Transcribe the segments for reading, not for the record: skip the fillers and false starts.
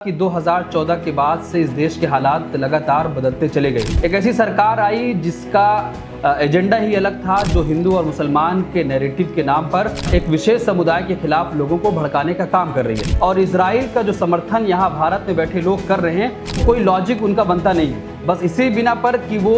कि 2014 के बाद से इस देश के हालात लगातार बदलते चले गए। एक ऐसी सरकार आई जिसका एजेंडा ही अलग था, जो हिंदू और मुसलमान के नैरेटिव के नाम पर एक विशेष समुदाय के खिलाफ लोगों को भड़काने का काम कर रही है। और इजराइल का जो समर्थन यहाँ भारत में बैठे लोग कर रहे हैं, कोई लॉजिक उनका बनता नहीं है। बस इसी बिना पर कि वो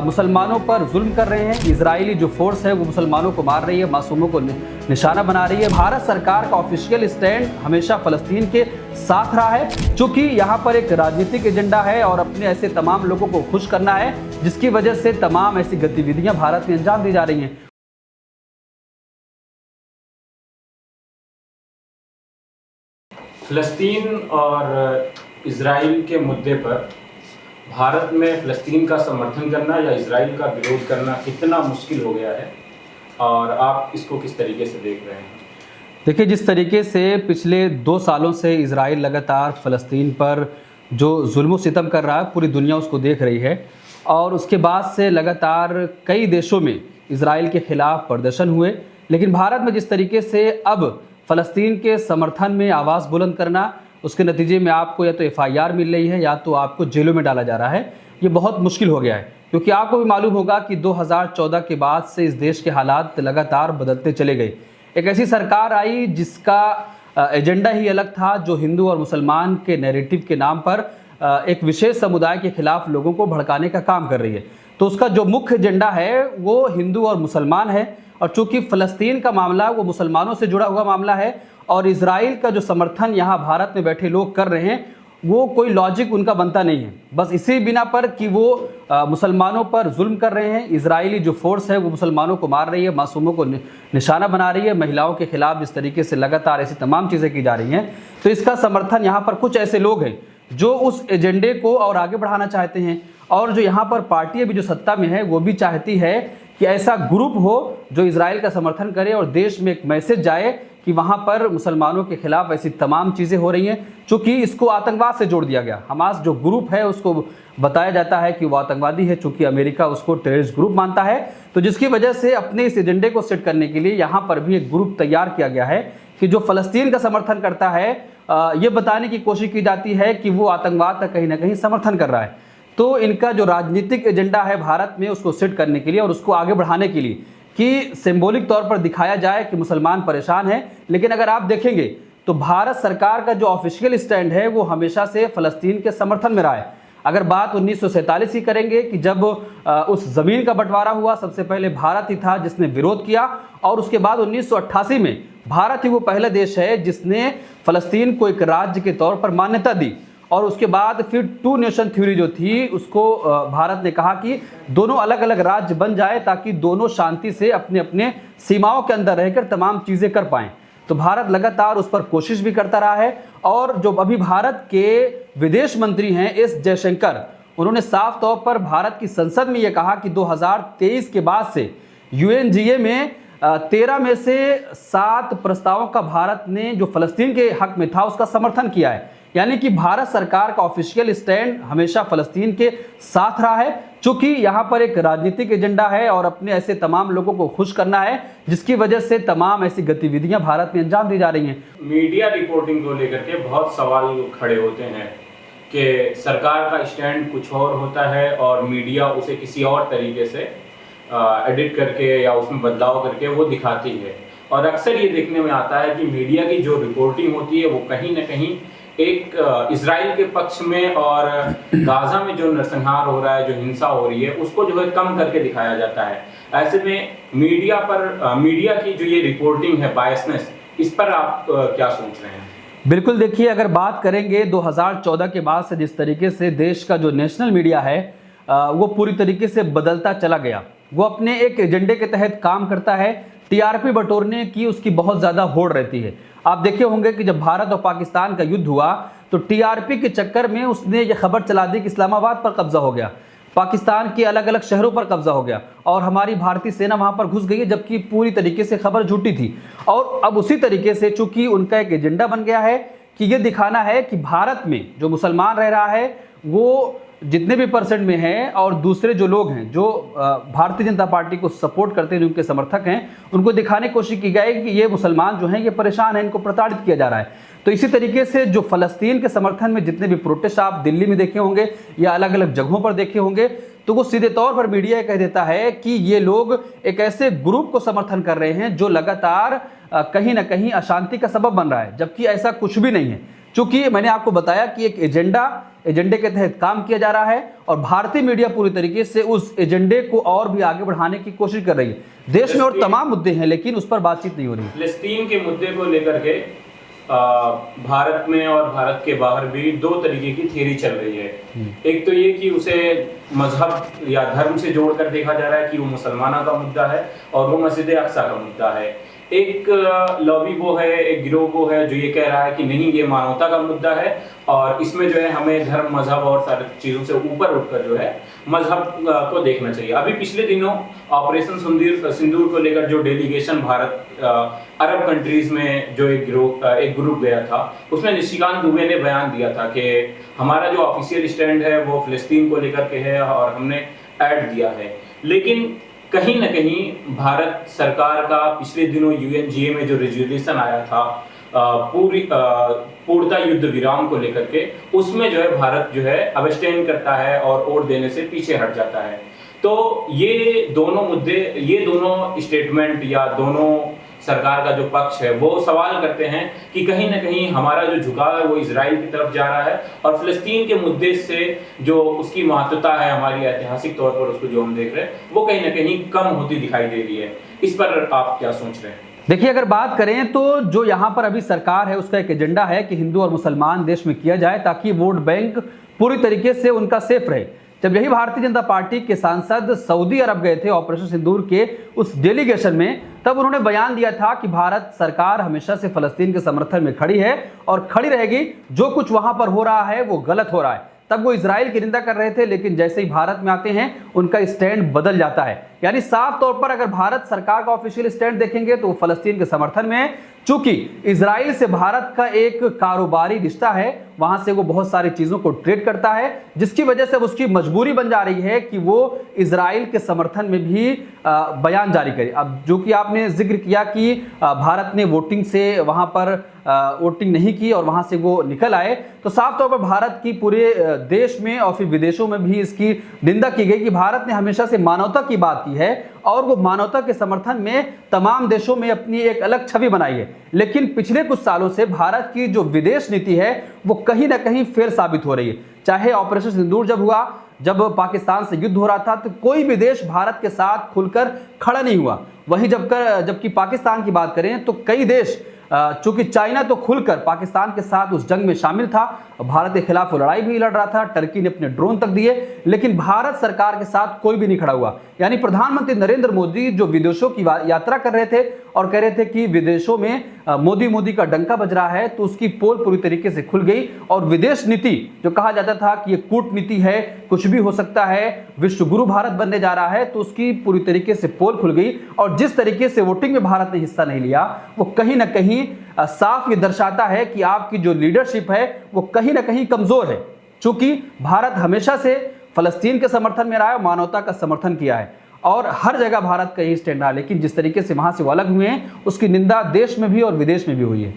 मुसलमानों पर जुल्म कर रहे हैं। इजरायली जो फोर्स है वो मुसलमानों को मार रही है, मासूमों को निशाना बना रही है। भारत सरकार का ऑफिशियल स्टैंड हमेशा फलस्तीन के साथ रहा है, चूंकि यहाँ पर एक राजनीतिक एजेंडा है और अपने ऐसे तमाम लोगों को खुश करना है, जिसकी वजह से तमाम ऐसी गतिविधियां भारत में अंजाम दी जा रही हैं। फ़लस्तीन और इजराइल के मुद्दे पर भारत में फ़लस्तीन का समर्थन करना या इजराइल का विरोध करना कितना मुश्किल हो गया है, और आप इसको किस तरीके से देख रहे हैं? देखिए, जिस तरीके से पिछले 2 सालों से इजराइल लगातार फ़लस्तीन पर जो जुल्म सितम कर रहा है, पूरी दुनिया उसको देख रही है। और उसके बाद से लगातार कई देशों में इजराइल के ख़िलाफ़ प्रदर्शन हुए, लेकिन भारत में जिस तरीके से अब फ़लस्तीन के समर्थन में आवाज़ बुलंद करना, उसके नतीजे में आपको या तो FIR मिल रही है या तो आपको जेलों में डाला जा रहा है। ये बहुत मुश्किल हो गया है, क्योंकि आपको भी मालूम होगा कि 2014 के बाद से इस देश के हालात लगातार बदलते चले गए। एक ऐसी सरकार आई जिसका एजेंडा ही अलग था, जो हिंदू और मुसलमान के नैरेटिव के नाम पर एक विशेष समुदाय के खिलाफ लोगों को भड़काने का काम कर रही है। तो उसका जो मुख्य एजेंडा है वो हिंदू और मुसलमान है, और चूंकि फ़लस्तीन का मामला वो मुसलमानों से जुड़ा हुआ मामला है, और इजराइल का जो समर्थन यहाँ भारत में बैठे लोग कर रहे हैं, वो कोई लॉजिक उनका बनता नहीं है। बस इसी बिना पर कि वो मुसलमानों पर जुल्म कर रहे हैं। इजरायली जो फोर्स है वो मुसलमानों को मार रही है, मासूमों को निशाना बना रही है, महिलाओं के खिलाफ जिस तरीके से लगातार ऐसी तमाम चीज़ें की जा रही हैं, तो इसका समर्थन यहाँ पर कुछ ऐसे लोग हैं जो उस एजेंडे को और आगे बढ़ाना चाहते हैं। और जो यहाँ पर पार्टी अभी जो सत्ता में है वो भी चाहती है कि ऐसा ग्रुप हो जो इजराइल का समर्थन करे और देश में एक मैसेज जाए कि वहाँ पर मुसलमानों के खिलाफ ऐसी तमाम चीज़ें हो रही हैं। चूँकि इसको आतंकवाद से जोड़ दिया गया, हमास जो ग्रुप है उसको बताया जाता है कि वो आतंकवादी है, चूँकि अमेरिका उसको टेररिस्ट ग्रुप मानता है। तो जिसकी वजह से अपने इस एजेंडे को सेट करने के लिए यहाँ पर भी एक ग्रुप तैयार किया गया है कि जो फ़लस्तीन का समर्थन करता है, ये बताने की कोशिश की जाती है कि वो आतंकवाद का कहीं ना कहीं समर्थन कर रहा है। तो इनका जो राजनीतिक एजेंडा है भारत में, उसको सेट करने के लिए और उसको आगे बढ़ाने के लिए कि सिंबॉलिक तौर पर दिखाया जाए कि मुसलमान परेशान हैं। लेकिन अगर आप देखेंगे तो भारत सरकार का जो ऑफिशियल स्टैंड है वो हमेशा से फ़लस्तीन के समर्थन में रहा है। अगर बात 1947 की करेंगे कि जब उस ज़मीन का बंटवारा हुआ, सबसे पहले भारत ही था जिसने विरोध किया, और उसके बाद 1988 में भारत ही वो पहला देश है जिसने फ़लस्तीन को एक राज्य के तौर पर मान्यता दी। और उसके बाद फिर 2 नेशन थ्योरी जो थी उसको भारत ने कहा कि दोनों अलग अलग राज्य बन जाए, ताकि दोनों शांति से अपने अपने सीमाओं के अंदर रहकर तमाम चीज़ें कर पाएं। तो भारत लगातार उस पर कोशिश भी करता रहा है। और जो अभी भारत के विदेश मंत्री हैं S जयशंकर, उन्होंने साफ तौर पर भारत की संसद में ये कहा कि 2023 के बाद से UNGA में 13 में से 7 प्रस्तावों का भारत ने जो फ़लस्तीन के हक में था उसका समर्थन किया है। यानी कि भारत सरकार का ऑफिशियल स्टैंड हमेशा फ़लस्तीन के साथ रहा है, चूँकि यहाँ पर एक राजनीतिक एजेंडा है और अपने ऐसे तमाम लोगों को खुश करना है, जिसकी वजह से तमाम ऐसी गतिविधियां भारत में अंजाम दी जा रही हैं। मीडिया रिपोर्टिंग को लेकर के बहुत सवाल खड़े होते हैं कि सरकार का स्टैंड कुछ और होता है और मीडिया उसे किसी और तरीके से एडिट करके या उसमें बदलाव करके वो दिखाती है। और अक्सर ये देखने में आता है कि मीडिया की जो रिपोर्टिंग होती है वो कहीं ना कहीं एक इजराइल के पक्ष में और गाजा में जो नरसंहार हो रहा है, जो हिंसा हो रही है, उसको जो है कम करके दिखाया जाता है। ऐसे में मीडिया की जो ये रिपोर्टिंग है, बायसनेस, इस पर आप क्या सोच रहे हैं? बिल्कुल, देखिए, अगर बात करेंगे 2014 के बाद से जिस तरीके से देश का जो नेशनल मीडिया है वो पूरी तरीके से बदलता चला गया। वो अपने एक एजेंडे के तहत काम करता है, TRP बटोरने की उसकी बहुत ज़्यादा होड़ रहती है। आप देखे होंगे कि जब भारत और पाकिस्तान का युद्ध हुआ तो TRP के चक्कर में उसने ये खबर चला दी कि इस्लामाबाद पर कब्जा हो गया, पाकिस्तान के अलग अलग शहरों पर कब्जा हो गया और हमारी भारतीय सेना वहां पर घुस गई है, जबकि पूरी तरीके से खबर झूठी थी। और अब उसी तरीके से चूंकि उनका एक एजेंडा बन गया है कि ये दिखाना है कि भारत में जो मुसलमान रह रहा है वो जितने भी परसेंट में है, और दूसरे जो लोग हैं जो भारतीय जनता पार्टी को सपोर्ट करते हैं, जो उनके समर्थक हैं, उनको दिखाने की कोशिश की गई कि ये मुसलमान जो हैं ये परेशान हैं, इनको प्रताड़ित किया जा रहा है। तो इसी तरीके से जो फ़लस्तीन के समर्थन में जितने भी प्रोटेस्ट आप दिल्ली में देखे होंगे या अलग अलग जगहों पर देखे होंगे, तो वो सीधे तौर पर मीडिया कह देता है कि ये लोग एक ऐसे ग्रुप को समर्थन कर रहे हैं जो लगातार कहीं ना कहीं अशांति का सबब बन रहा है, जबकि ऐसा कुछ भी नहीं है। चूंकि मैंने आपको बताया कि एक एजेंडे के तहत काम किया जा रहा है और भारतीय मीडिया पूरी तरीके से उस एजेंडे को और भी आगे बढ़ाने की कोशिश कर रही है। देश में और तमाम मुद्दे हैं लेकिन उस पर बातचीत नहीं हो रही। फिलिस्तीन के मुद्दे को लेकर के भारत में और भारत के बाहर भी दो तरीके की थियरी चल रही है। एक तो ये कि उसे मजहब या धर्म से जोड़कर देखा जा रहा है कि वो मुसलमानों का मुद्दा है और वो मस्जिद अक्सा का मुद्दा है। एक लॉबी वो है, एक गिरोह वो है जो ये कह रहा है कि नहीं, ये मानवता का मुद्दा है और इसमें जो है हमें धर्म, मजहब और सारी चीज़ों से ऊपर उठकर जो है मजहब को देखना चाहिए। अभी पिछले दिनों ऑपरेशन सिंदूर को लेकर जो डेलीगेशन भारत अरब कंट्रीज में जो एक ग्रुप गया था, उसमें निशिकांत दुबे ने बयान दिया था कि हमारा जो ऑफिशियल स्टैंड है वो फिलिस्तीन को लेकर के है और हमने ऐड दिया है। लेकिन कहीं न कहीं भारत सरकार का पिछले दिनों यूएनजीए में जो रेजोल्यूशन आया था पूर्णता युद्ध विराम को लेकर के, उसमें जो है भारत जो है अबस्टेन करता है और वोट देने से पीछे हट जाता है। तो ये दोनों मुद्दे, ये दोनों स्टेटमेंट या दोनों सरकार का जो पक्ष है वो सवाल करते हैं कि कहीं ना कहीं हमारा जो झुकाव है वो इजराइल की तरफ जा रहा है और फिलिस्तीन के मुद्दे से जो उसकी महत्वता है हमारी ऐतिहासिक तौर पर उसको जो हम देख रहे हैं वो कहीं ना कहीं कम होती दिखाई दे रही है। इस पर आप क्या सोच रहे हैं? देखिए, अगर बात करें तो जो यहाँ पर अभी सरकार है उसका एक एजेंडा है कि हिंदू और मुसलमान देश में किया जाए ताकि वोट बैंक पूरी तरीके से उनका सेफ रहे। जब यही भारतीय जनता पार्टी के सांसद सऊदी अरब गए थे ऑपरेशन सिंदूर के उस डेलीगेशन में, तब उन्होंने बयान दिया था कि भारत सरकार हमेशा से फलस्तीन के समर्थन में खड़ी है और खड़ी रहेगी। जो कुछ वहां पर हो रहा है वो गलत हो रहा है। तब वो इजराइल की निंदा कर रहे थे, लेकिन जैसे ही भारत में आते हैं उनका स्टैंड बदल जाता है। यानी साफ तौर पर अगर भारत सरकार का ऑफिशियल स्टैंड देखेंगे तो वो फलस्तीन के समर्थन में है। चूंकि इजराइल से भारत का एक कारोबारी रिश्ता है, वहां से वो बहुत सारी चीजों को ट्रेड करता है, जिसकी वजह से उसकी मजबूरी बन जा रही है कि वो इजराइल के समर्थन में भी बयान जारी करे। अब जो कि आपने जिक्र किया कि भारत ने वोटिंग से वहां पर वोटिंग नहीं की और वहां से वो निकल आए, तो साफ तौर पर भारत की पूरे देश में और फिर विदेशों में भी इसकी निंदा की गई कि भारत ने हमेशा से मानवता की बात की है और वो मानवता के समर्थन में तमाम देशों में अपनी एक अलग छवि बनाई है। लेकिन पिछले कुछ सालों से भारत की जो विदेश नीति है वो कहीं ना कहीं फेल साबित हो रही है। चाहे ऑपरेशन सिंदूर जब हुआ, जब पाकिस्तान से युद्ध हो रहा था, तो कोई भी देश भारत के साथ खुलकर खड़ा नहीं हुआ। वहीं जबकि पाकिस्तान की बात करें तो कई देश, चूंकि चाइना तो खुलकर पाकिस्तान के साथ उस जंग में शामिल था, भारत के खिलाफ वो लड़ाई भी लड़ रहा था, टर्की ने अपने ड्रोन तक दिए, लेकिन भारत सरकार के साथ कोई भी नहीं खड़ा हुआ। यानी प्रधानमंत्री नरेंद्र मोदी जो विदेशों की यात्रा कर रहे थे और कह रहे थे कि विदेशों में मोदी का डंका बज रहा है, तो उसकी पोल पूरी तरीके से खुल गई और विदेश नीति जो कहा जाता था कि ये कूटनीति है, कुछ भी हो सकता है, विश्व गुरु भारत बनने जा रहा है, तो उसकी पूरी तरीके से पोल खुल गई। और जिस तरीके से वोटिंग में भारत ने हिस्सा नहीं लिया वो कहीं ना कहीं साफ ये दर्शाता है कि आपकी जो लीडरशिप है वो कहीं ना कहीं कमजोर है। चूंकि भारत हमेशा से फलस्तीन के समर्थन में रहा है, मानवता का समर्थन किया है और हर जगह भारत का यही स्टैंड रहा, लेकिन जिस तरीके से वहां से वो अलग हुए हैं उसकी निंदा देश में भी और विदेश में भी हुई है।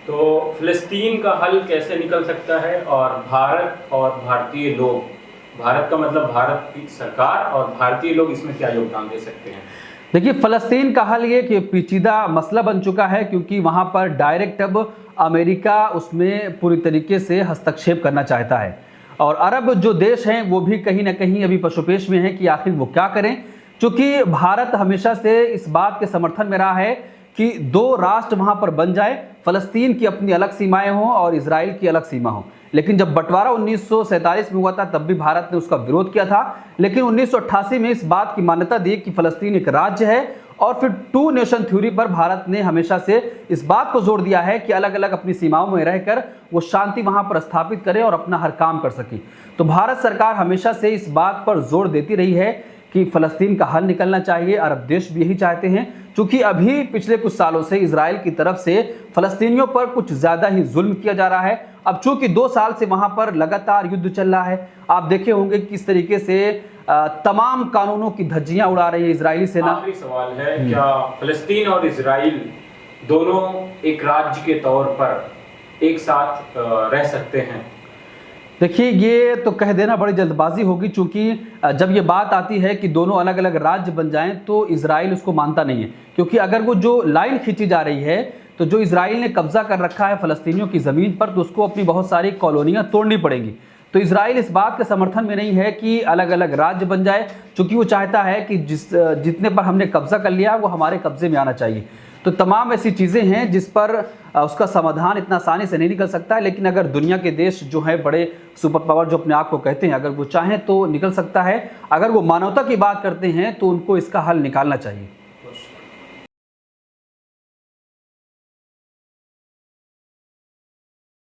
तो फिलिस्तीन का हल कैसे निकल सकता है और भारत और भारतीय लोग, भारत का मतलब भारत की सरकार और भारतीय लोग इसमें क्या योगदान दे सकते हैं? देखिए, फलस्तीन का हल ये कि पेचीदा मसला बन चुका है, क्योंकि वहां पर डायरेक्ट अब अमेरिका उसमें पूरी तरीके से हस्तक्षेप करना चाहता है और अरब जो देश हैं वो भी कहीं ना कहीं अभी पशुपेश में है कि आखिर वो क्या करें। क्योंकि भारत हमेशा से इस बात के समर्थन में रहा है कि दो राष्ट्र वहां पर बन जाए, फलस्तीन की अपनी अलग सीमाएं हों और इजराइल की अलग सीमा हो। लेकिन जब बंटवारा 1947 में हुआ था तब भी भारत ने उसका विरोध किया था, लेकिन 1988 में इस बात की मान्यता दी कि फलस्तीन एक राज्य है और फिर टू नेशन थ्योरी पर भारत ने हमेशा से इस बात को जोर दिया है कि अलग अलग अपनी सीमाओं में रहकर वो शांति वहां पर स्थापित करे और अपना हर काम कर सके। तो भारत सरकार हमेशा से इस बात पर जोर देती रही है कि फ़लस्तीन का हल निकलना चाहिए। अरब देश भी यही चाहते हैं, क्योंकि अभी पिछले कुछ सालों से इजराइल की तरफ से फ़लस्तीनियों पर कुछ ज़्यादा ही जुल्म किया जा रहा है। अब चूंकि 2 साल से वहाँ पर लगातार युद्ध चल रहा है, आप देखे होंगे किस तरीके से तमाम कानूनों की धज्जियां उड़ा रही है इजरायली सेना। आखिरी सवाल है, क्या फ़लस्तीन और इजराइल दोनों एक राज्य के तौर पर एक साथ रह सकते हैं? देखिए, ये तो कह देना बड़ी जल्दबाजी होगी, क्योंकि जब ये बात आती है कि दोनों अलग अलग राज्य बन जाएं तो इजराइल उसको मानता नहीं है। क्योंकि अगर वो जो लाइन खींची जा रही है, तो जो इजराइल ने कब्जा कर रखा है फ़लस्तीनियों की ज़मीन पर, तो उसको अपनी बहुत सारी कॉलोनियाँ तोड़नी पड़ेंगी। तो इजराइल इस बात के समर्थन में नहीं है कि अलग अलग राज्य बन जाए, क्योंकि वो चाहता है कि जितने पर हमने कब्जा कर लिया वो हमारे कब्जे में आना चाहिए। तो तमाम ऐसी चीज़ें हैं जिस पर उसका समाधान इतना आसानी से नहीं निकल सकता है। लेकिन अगर दुनिया के देश जो हैं, बड़े सुपर पावर जो अपने आप को कहते हैं, अगर वो चाहें तो निकल सकता है। अगर वो मानवता की बात करते हैं तो उनको इसका हल निकालना चाहिए।